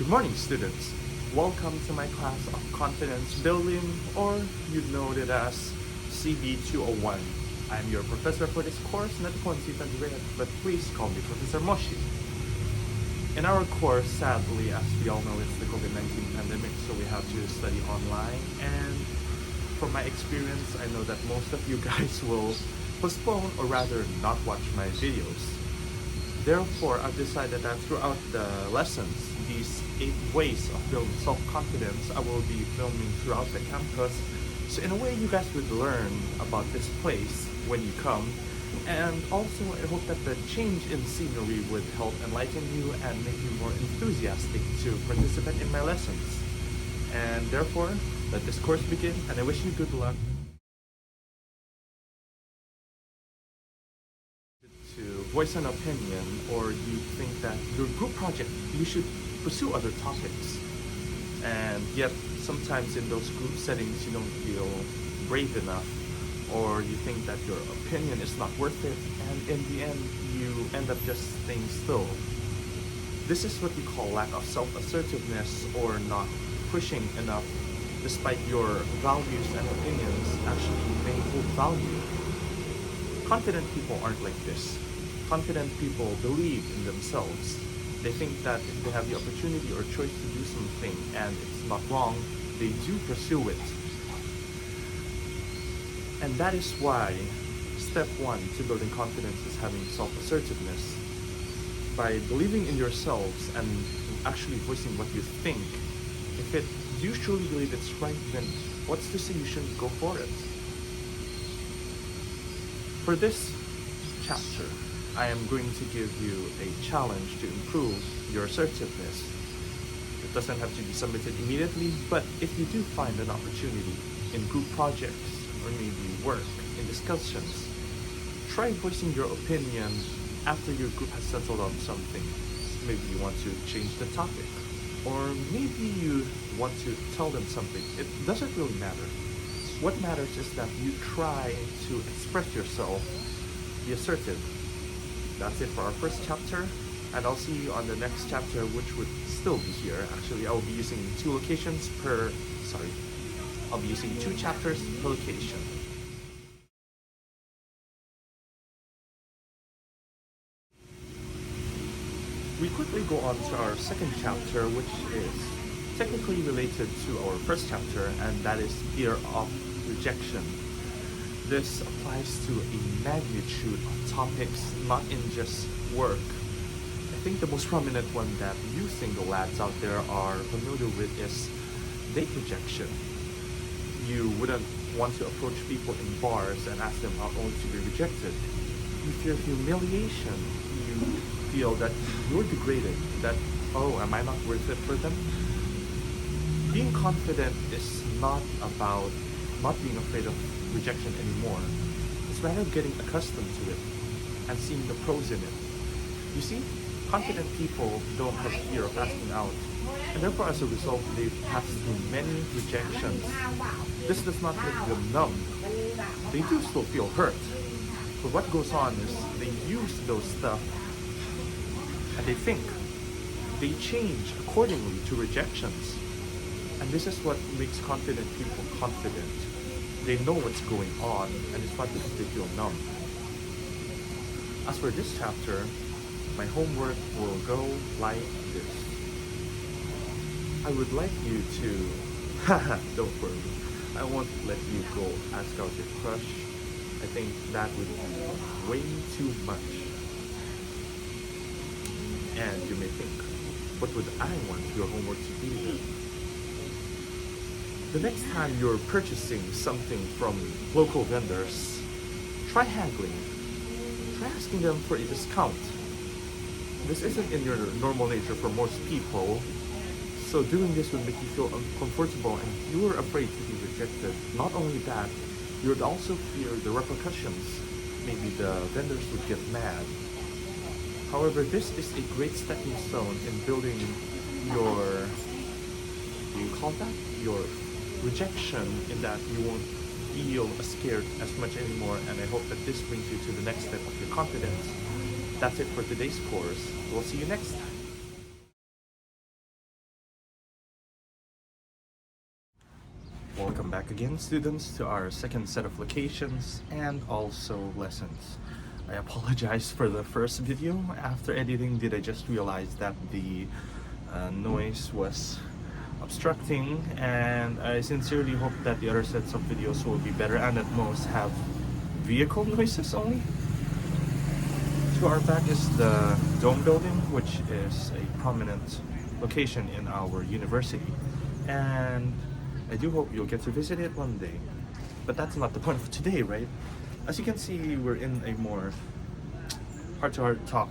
Good morning, students. Welcome to my class of confidence building, or you know it as CB201. I'm your professor for this course, not Consitan Red, but please call me Professor Moshi. In our course, sadly, as we all know, it's the COVID-19 pandemic, so we have to study online. And from my experience, I know that most of you guys will postpone or rather not watch my videos. Therefore, I've decided that throughout the lessons, these 8 ways of building self-confidence, I will be filming throughout the campus. So in a way, you guys would learn about this place when you come. And also, I hope that the change in scenery would help enlighten you and make you more enthusiastic to participate in my lessons. And therefore, let this course begin, and I wish you good luck. To voice an opinion, or you think that your group project, you should pursue other topics, and yet sometimes in those group settings you don't feel brave enough, or you think that your opinion is not worth it, and in the end you end up just staying still. This is what we call lack of self-assertiveness, or not pushing enough despite your values and opinions actually may hold value. Confident people aren't like this. Confident people believe in themselves. They think that if they have the opportunity or choice to do something and it's not wrong, they do pursue it. And that is why step 1 to building confidence is having self-assertiveness. By believing in yourselves and actually voicing what you think, if you truly believe it's right, then what's to say you shouldn't go for it? For this chapter, I am going to give you a challenge to improve your assertiveness. It doesn't have to be submitted immediately, but if you do find an opportunity in group projects or maybe work, in discussions, try voicing your opinion after your group has settled on something. Maybe you want to change the topic, or maybe you want to tell them something. It doesn't really matter. What matters is that you try to express yourself, be assertive. That's it for our first chapter, and I'll see you on the next chapter, which would still be here. Actually, I'll be using 2 locations per, I'll be using 2 chapters per location. We quickly go on to our second chapter, which is technically related to our first chapter, and that is fear of rejection. This applies to a magnitude of topics, not in just work. I think the most prominent one that you single lads out there are familiar with is date rejection. You wouldn't want to approach people in bars and ask them out only to be rejected. You fear humiliation. You feel that you're degraded, that, oh, am I not worth it for them? Being confident is not about not being afraid of rejection anymore. It's rather getting accustomed to it and seeing the pros in it. You see, confident people don't have fear of asking out, and therefore as a result they've passed through many rejections. This does not make them numb. They do still feel hurt, but what goes on is they use those stuff and they think. They change accordingly to rejections. And this is what makes confident people confident. They know what's going on, and it's not because they feel numb. As for this chapter, my homework will go like this. I would like you to, don't worry, I won't let you go ask out your crush. I think that would be way too much. And you may think, what would I want your homework to be then? The next time you're purchasing something from local vendors, try haggling. Try asking them for a discount. This isn't in your normal nature for most people, so doing this would make you feel uncomfortable and you're afraid to be rejected. Not only that, you would also fear the repercussions. Maybe the vendors would get mad. However, this is a great stepping stone in building your, your rejection, in that you won't feel scared as much anymore, and I hope that this brings you to the next step of your confidence. That's it for today's course. We'll see you next time. Welcome back again, students, to our second set of locations and also lessons. I apologize for the first video. After editing, did I just realize that the noise was obstructing, and I sincerely hope that the other sets of videos will be better and at most have vehicle noises only. To our back is the Dome Building, which is a prominent location in our university, and I do hope you'll get to visit it one day. But that's not the point of today, right? As you can see, we're in a more heart-to-heart talk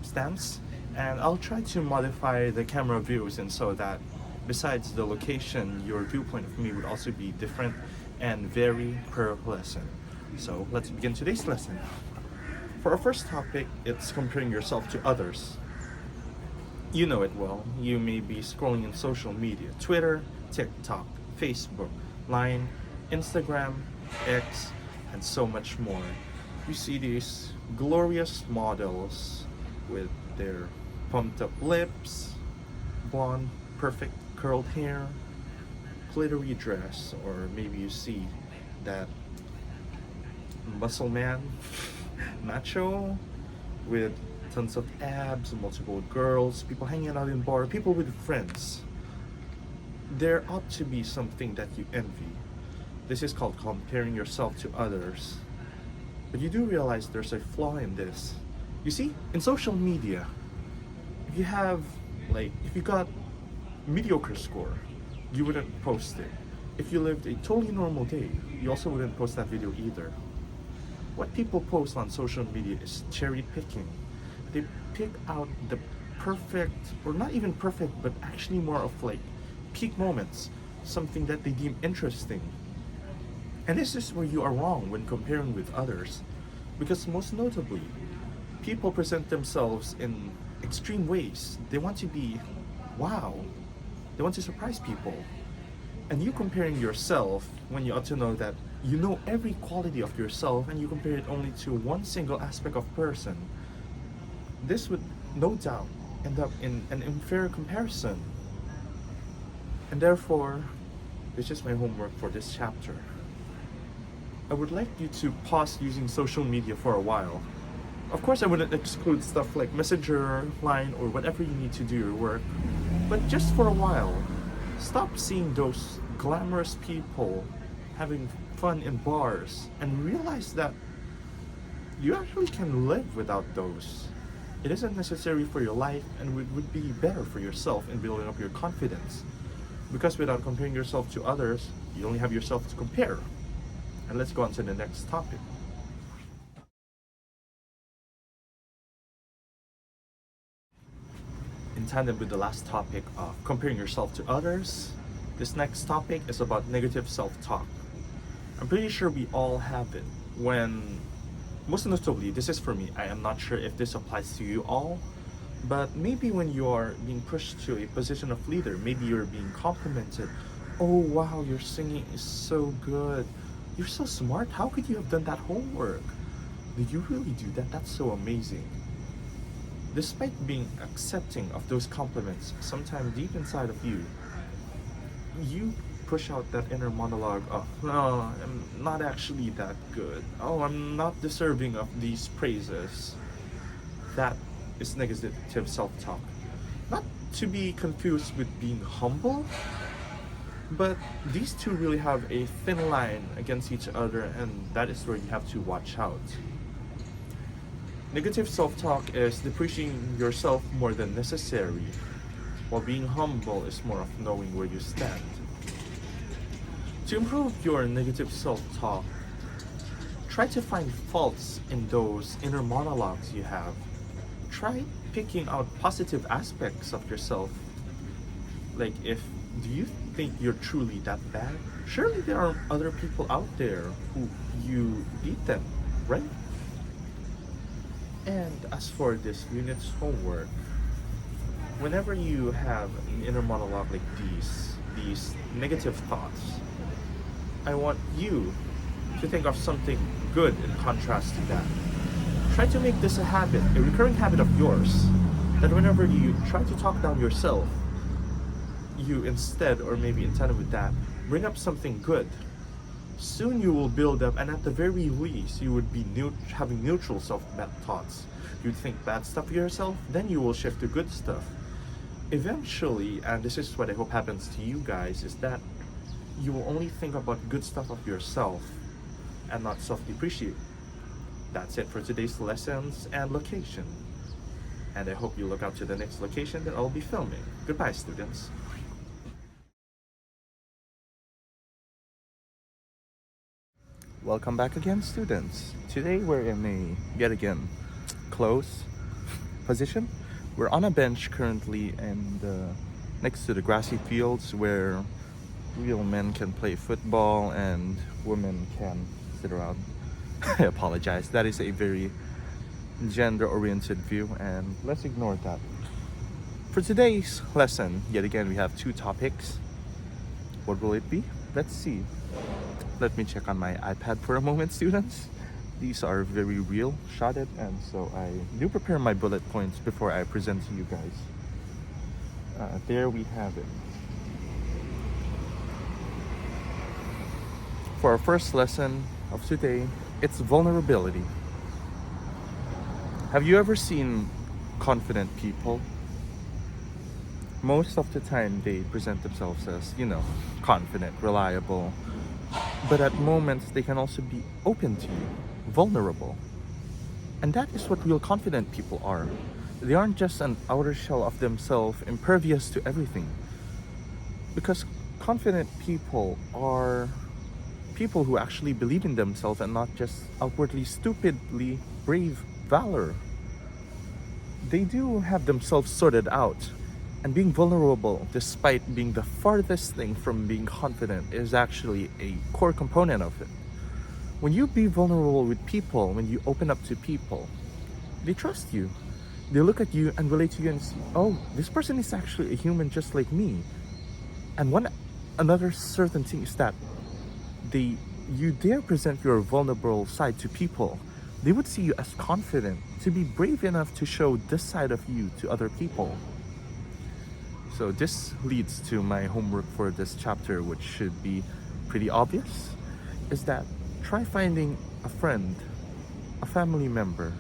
stance, and I'll try to modify the camera views and so that besides the location, your viewpoint of me would also be different and vary per lesson. So let's begin today's lesson. For our first topic, it's comparing yourself to others. You know it well. You may be scrolling in social media, Twitter, TikTok, Facebook, Line, Instagram, X, and so much more. You see these glorious models with their pumped up lips, blonde, perfect curled hair, glittery dress, or maybe you see that muscle man, macho, with tons of abs, multiple girls, people hanging out in bar, people with friends. There ought to be something that you envy. This is called comparing yourself to others. But you do realize there's a flaw in this. You see, in social media, if you got mediocre score, you wouldn't post it. If you lived a totally normal day, you also wouldn't post that video either. What people post on social media is cherry picking. They pick out the perfect, or not even perfect, but actually more of like peak moments, something that they deem interesting. And this is where you are wrong when comparing with others, because most notably, people present themselves in extreme ways. They want to be wow. They want to surprise people. And you comparing yourself when you ought to know that you know every quality of yourself and you compare it only to one single aspect of person. This would no doubt end up in an unfair comparison. And therefore, this is my homework for this chapter. I would like you to pause using social media for a while. Of course, I wouldn't exclude stuff like Messenger, Line, or whatever you need to do your work, but just for a while, stop seeing those glamorous people having fun in bars and realize that you actually can live without those. It isn't necessary for your life and would be better for yourself in building up your confidence. Because without comparing yourself to others, you only have yourself to compare. And let's go on to the next topic. In tandem with the last topic of comparing yourself to others, this next topic is about negative self-talk. I'm pretty sure we all have it. Most notably, this is for me. I am not sure if this applies to you all, but maybe when you are being pushed to a position of leader, maybe you're being complimented. Oh wow, your singing is so good. You're so smart. How could you have done that homework? Did you really do that? That's so amazing. Despite being accepting of those compliments, sometimes deep inside of you, you push out that inner monologue of, no, I'm not actually that good. Oh, I'm not deserving of these praises. That is negative self-talk. Not to be confused with being humble, but these two really have a thin line against each other, and that is where you have to watch out. Negative self-talk is depreciating yourself more than necessary, while being humble is more of knowing where you stand. To improve your negative self-talk, try to find faults in those inner monologues you have. Try picking out positive aspects of yourself. Like, do you think you're truly that bad? Surely there are other people out there who you beat them, right? And as for this unit's homework, whenever you have an inner monologue like these negative thoughts, I want you to think of something good in contrast to that. Try to make this a habit, a recurring habit of yours, that whenever you try to talk down yourself, you instead, or maybe in tandem with that, bring up something good, soon you will build up, and at the very least, you would be having neutral self-bad thoughts. You'd think bad stuff of yourself, then you will shift to good stuff. Eventually, and this is what I hope happens to you guys, is that you will only think about good stuff of yourself and not self-depreciate. That's it for today's lessons and location. And I hope you look out to the next location that I'll be filming. Goodbye, students. Welcome back again, students. Today we're in a, yet again, close position. We're on a bench currently and next to the grassy fields where real men can play football and women can sit around. I apologize. That is a very gender-oriented view, and let's ignore that. For today's lesson, yet again, we have two topics. What will it be? Let's see. Let me check on my iPad for a moment, students. These are very real, shotted, and so I do prepare my bullet points before I present to you guys. There we have it. For our first lesson of today, it's vulnerability. Have you ever seen confident people? Most of the time they present themselves as, confident, reliable. But at moments they can also be open to you, vulnerable. And that is what real confident people are. They aren't just an outer shell of themselves, impervious to everything. Because confident people are people who actually believe in themselves and not just outwardly stupidly brave valor. They do have themselves sorted out, and being vulnerable despite being the farthest thing from being confident is actually a core component of it. When you be vulnerable with people, when you open up to people, they trust you. They look at you and relate to you and see, oh, this person is actually a human just like me. And another certain thing is that you dare present your vulnerable side to people. They would see you as confident, to be brave enough to show this side of you to other people. So this leads to my homework for this chapter, which should be pretty obvious, is that try finding a friend, a family member,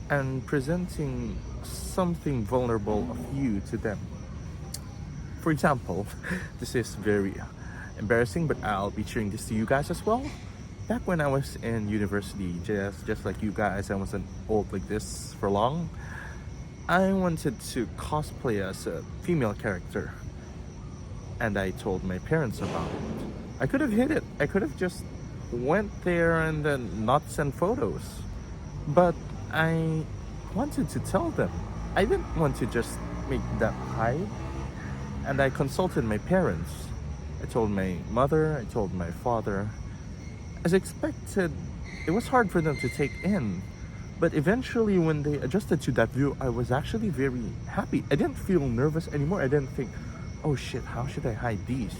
and presenting something vulnerable of you to them. For example, this is very embarrassing, but I'll be sharing this to you guys as well. Back when I was in university, just like you guys, I wasn't old like this for long. I wanted to cosplay as a female character, and I told my parents about it. I could have hid it. I could have just went there and then not send photos. But I wanted to tell them. I didn't want to just make that hide. And I consulted my parents. I told my mother, I told my father. As expected, it was hard for them to take in. But eventually, when they adjusted to that view, I was actually very happy. I didn't feel nervous anymore. I didn't think, oh shit, how should I hide these?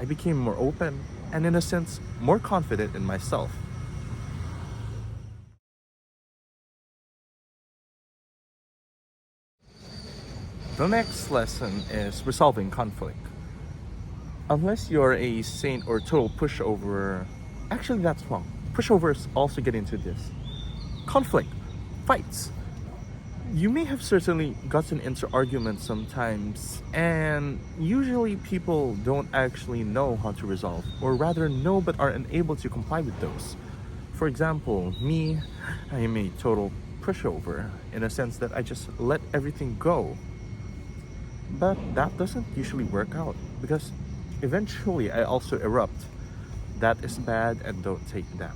I became more open and, in a sense, more confident in myself. The next lesson is resolving conflict. Unless you're a saint or total pushover, actually that's wrong. Pushovers also get into this. Conflict, fights. You may have certainly gotten into arguments sometimes, and usually people don't actually know how to resolve, or rather know but are unable to comply with those. For example, me, I am a total pushover in a sense that I just let everything go. But that doesn't usually work out because eventually I also erupt. That is bad, and don't take that.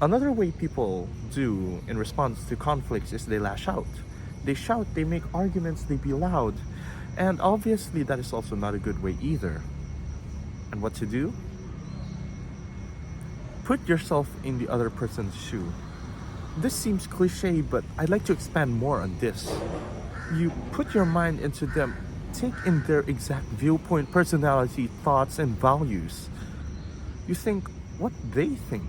Another way people do in response to conflicts is they lash out. They shout, they make arguments, they be loud. And obviously that is also not a good way either. And what to do? Put yourself in the other person's shoe. This seems cliche, but I'd like to expand more on this. You put your mind into them, take in their exact viewpoint, personality, thoughts, and values. You think what they think.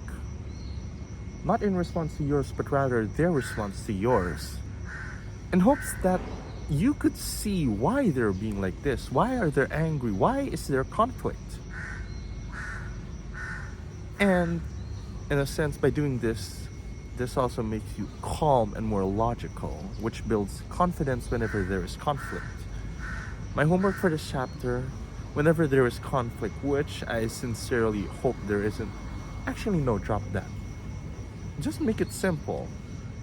Not in response to yours, but rather their response to yours. In hopes that you could see why they're being like this. Why are they angry? Why is there conflict? And in a sense, by doing this, this also makes you calm and more logical, which builds confidence whenever there is conflict. My homework for this chapter, whenever there is conflict, which I sincerely hope there isn't, actually no, drop that. Just make it simple.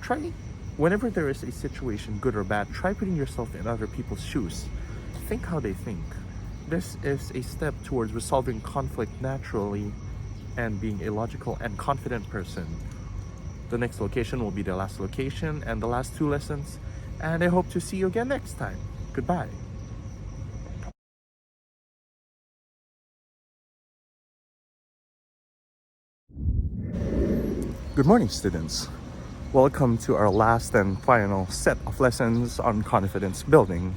Try, whenever there is a situation, good or bad, try putting yourself in other people's shoes. Think how they think. This is a step towards resolving conflict naturally and being a logical and confident person. The next location will be the last location and the last 2 lessons, and I hope to see you again next time. Goodbye. Good morning, students. Welcome to our last and final set of lessons on confidence building.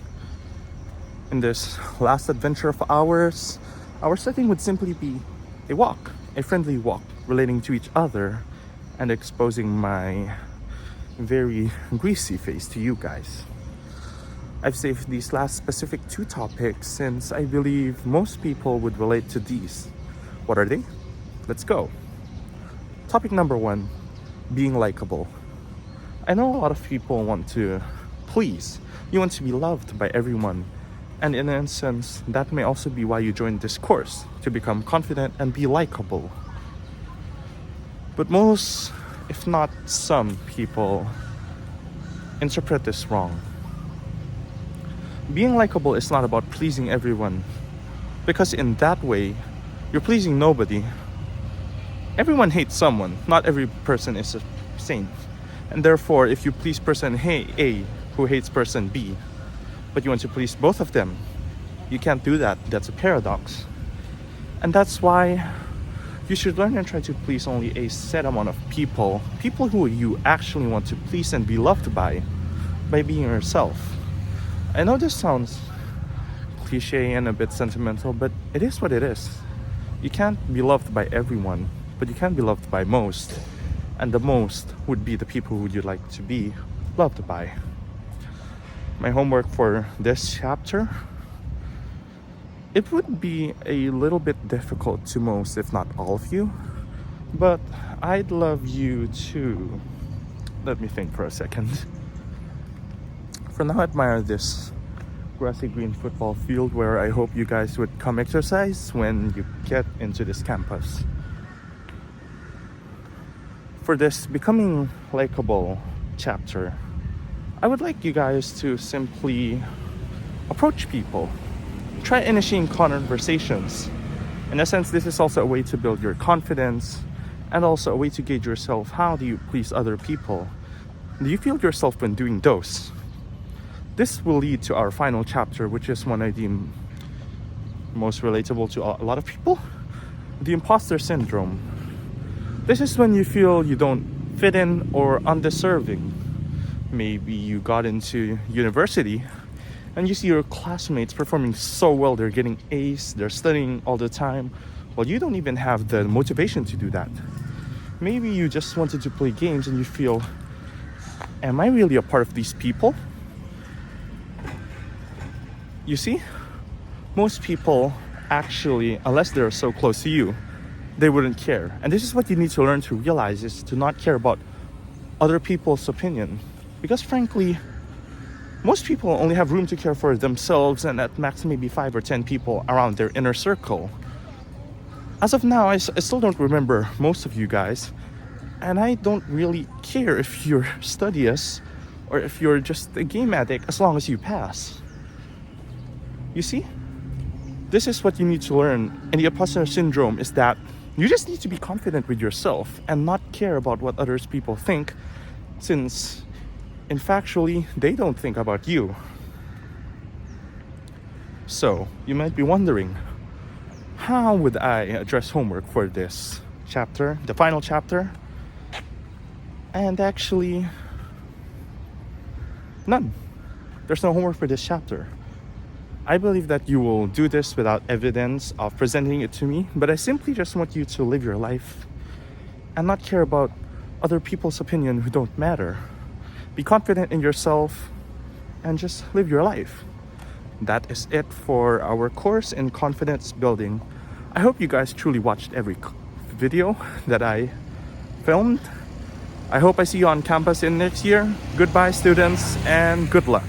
In this last adventure of ours, our setting would simply be a walk, a friendly walk, relating to each other and exposing my very greasy face to you guys. I've saved these last specific 2 topics since I believe most people would relate to these. What are they? Let's go. Topic number 1, being likable. I know a lot of people want to please. You want to be loved by everyone. And in a sense, that may also be why you joined this course, to become confident and be likable. But most, if not some people, interpret this wrong. Being likable is not about pleasing everyone, because in that way, you're pleasing nobody. Everyone hates someone. Not every person is a saint. And therefore, if you please person A who hates person B, but you want to please both of them, you can't do that. That's a paradox. And that's why you should learn and try to please only a set amount of people who you actually want to please and be loved by being yourself. I know this sounds cliche and a bit sentimental, but it is what it is. You can't be loved by everyone, but you can be loved by most. And the most would be the people who you'd like to be loved by. My homework for this chapter, it would be a little bit difficult to most, if not all of you, but I'd love you to, let me think for a second. For now, I admire this grassy green football field where I hope you guys would come exercise when you get into this campus. For this becoming likable chapter, I would like you guys to simply approach people. Try initiating conversations. In a sense, this is also a way to build your confidence and also a way to gauge yourself. How do you please other people? Do you feel yourself when doing those? This will lead to our final chapter, which is one I deem most relatable to a lot of people. The imposter syndrome. This is when you feel you don't fit in or undeserving. Maybe you got into university and you see your classmates performing so well, they're getting A's, they're studying all the time. Well, you don't even have the motivation to do that. Maybe you just wanted to play games and you feel, am I really a part of these people? You see, most people actually, unless they're so close to you, they wouldn't care. And this is what you need to learn to realize, is to not care about other people's opinion. Because frankly, most people only have room to care for themselves and at max maybe 5 or 10 people around their inner circle. As of now, I still don't remember most of you guys. And I don't really care if you're studious or if you're just a game addict, as long as you pass. You see? This is what you need to learn. And the imposter syndrome is that you just need to be confident with yourself and not care about what others people think, since in factually they don't think about you. So you might be wondering, how would I address homework for this chapter, the final chapter? And actually, none. There's no homework for this chapter. I believe that you will do this without evidence of presenting it to me, but I simply just want you to live your life and not care about other people's opinion who don't matter. Be confident in yourself and just live your life. That is it for our course in confidence building. I hope you guys truly watched every video that I filmed. I hope I see you on campus in next year. Goodbye, students, and good luck.